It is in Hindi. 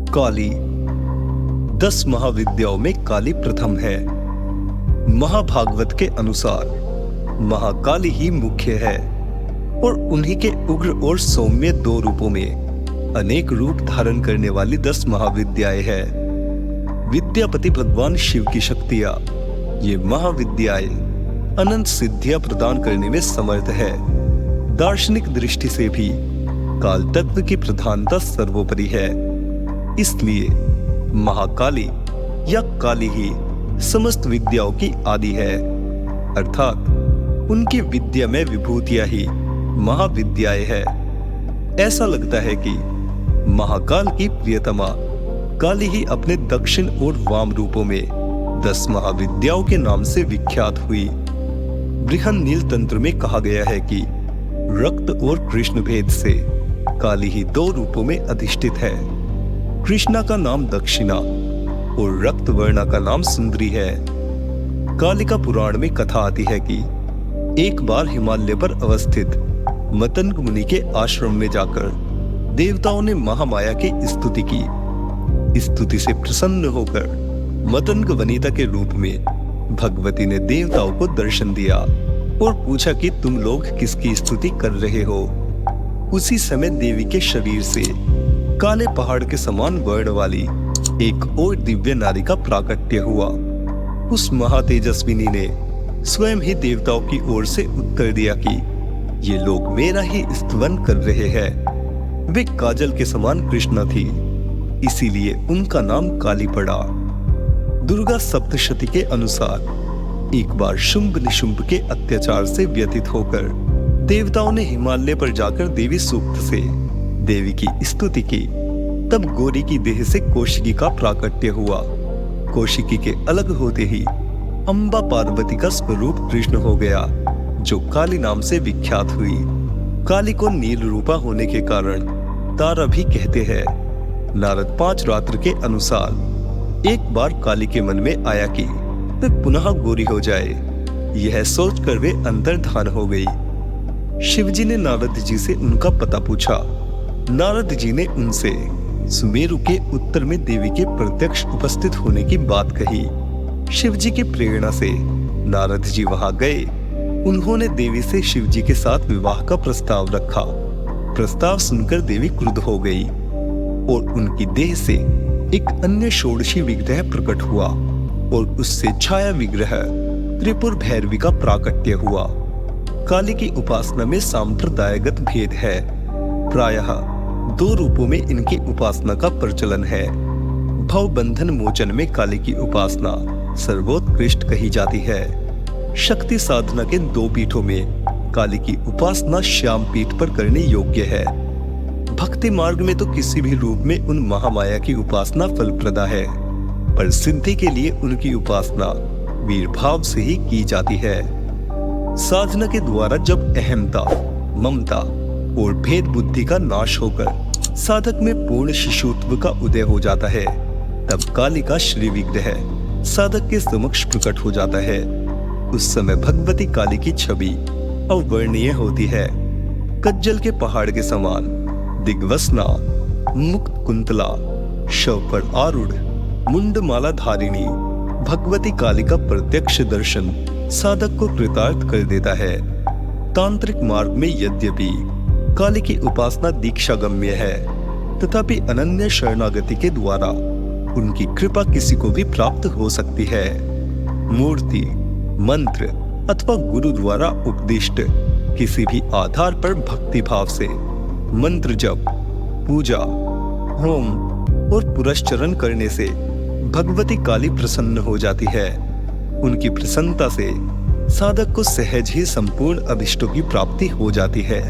काली। 10 महाविद्याओं में काली प्रथम है। महाभागवत के अनुसार महाकाली ही मुख्य है और उन्हीं के उग्र और सौम्य 2 रूपों में अनेक रूप धारण करने वाली 10 महाविद्याएं हैं। विद्यापति भगवान शिव की शक्तियां, ये महाविद्याएं अनंत सिद्धियां प्रदान करने में समर्थ है। दार्शनिक दृष्टि से भी काल तत्व की प्रधानता सर्वोपरि है। इसलिए महाकाली या काली ही समस्त विद्याओं की आदि है, अर्थात उनकी विद्यामय विभूतियां ही महाविद्याएं है। ऐसा लगता है कि महाकाल की प्रियतमा काली ही अपने दक्षिण और वाम रूपों में 10 महाविद्याओं के नाम से विख्यात हुई। बृहन्नील तंत्र में कहा गया है कि रक्त और कृष्ण भेद से काली ही 2 रूपों में अधिष्ठित है। कृष्णा का नाम दक्षिणा और रक्त वर्णा का नाम सुंदरी है। कालिका पुराण में कथा आती है कि एक बार हिमालय पर अवस्थित मतंग मुनि के आश्रम में जाकर देवताओं ने महामाया की स्तुति की। स्तुति से प्रसन्न होकर मतंग वनिता के रूप में भगवती ने देवताओं को दर्शन दिया और पूछा कि तुम लोग किसकी स्तुति कर रहे हो। उसी समय देवी के शरीर से काले पहाड़ के समान वर्ण वाली एक और दिव्य नारी का प्राकट्य हुआ। उस महातेजस्विनी ने स्वयं ही देवताओं की ओर से उत्तर दिया कि ये लोग मेरा ही स्तवन कर रहे हैं। वे काजल के समान कृष्णा थी, इसीलिए उनका नाम काली पड़ा। दुर्गा सप्तशती के अनुसार एक बार शुंभ निशुंभ के अत्याचार से व्यथित होकर देवताओं ने हिमालय पर जाकर देवी सूक्त से देवी की स्तुति की। तब गौरी की देह से कौशिकी का प्राकट्य हुआ। कौशिकी के अलग होते ही अम्बा पार्वती का स्वरूप कृष्ण हो गया, जो काली नाम से विख्यात हुई। काली को नील रूपा होने के कारण तारा भी कहते हैं। नारद 5 रात्र के अनुसार एक बार काली के मन में आया कि वे पुनः गोरी हो जाए। यह सोचकर वे अंतर्धान हो गई। शिवजी ने नारद जी से उनका पता पूछा। नारद जी ने उनसे सुमेरु के उत्तर में देवी के प्रत्यक्ष उपस्थित होने की बात कही। शिवजी की प्रेरणा से नारद जी वहां गए। उन्होंने देवी से शिवजी के साथ विवाह का प्रस्ताव रखा। प्रस्ताव सुनकर देवी क्रुद्ध हो गई और उनकी देह से एक अन्य षोडशी विग्रह प्रकट हुआ और उससे छाया विग्रह त्रिपुर भैरवी का प्राकट्य हुआ। काली की उपासना में सांप्रदायगत भेद है। प्रायः 2 रूपों में इनकी उपासना का प्रचलन है। भव बंधन मोचन में काली की उपासना सर्वोत्कृष्ट कही जाती है। शक्ति साधना के 2 पीठों में काली की उपासना श्याम पीठ पर करने योग्य है। भक्ति मार्ग में तो किसी भी रूप में उन महामाया की उपासना फलप्रदा है, पर सिद्धि के लिए उनकी उपासना वीर भाव से ही की जाती है। साधना के द्वारा जब अहमता, ममता और भेद बुद्धि का नाश होकर साधक में पूर्ण शिशुत्व का उदय हो जाता है, तब काली का श्री विग्रह साधक के समक्ष प्रकट हो जाता है। उस समय भगवती काली की छवि अवर्णनीय होती है। कज्जल के पहाड़ के समान दिग्वसना, मुक्त कुंतला, शव पर आरूढ़, मुंडमाला धारिणी भगवती काली का प्रत्यक्ष दर्शन साधक को कृतार्थ कर देता है। तांत्रिक मार्ग में यद्यपि काली की उपासना दीक्षागम्य है, तथापि अनन्य शरणागति के द्वारा उनकी कृपा किसी को भी प्राप्त हो सकती है। मूर्ति, मंत्र अथवा गुरु द्वारा उपदिष्ट किसी भी आधार पर भक्ति भाव से मंत्र जप, पूजा, होम और पुरस्चरण करने से भगवती काली प्रसन्न हो जाती है। उनकी प्रसन्नता से साधक को सहज ही संपूर्ण अभिष्टों की प्राप्ति हो जाती है।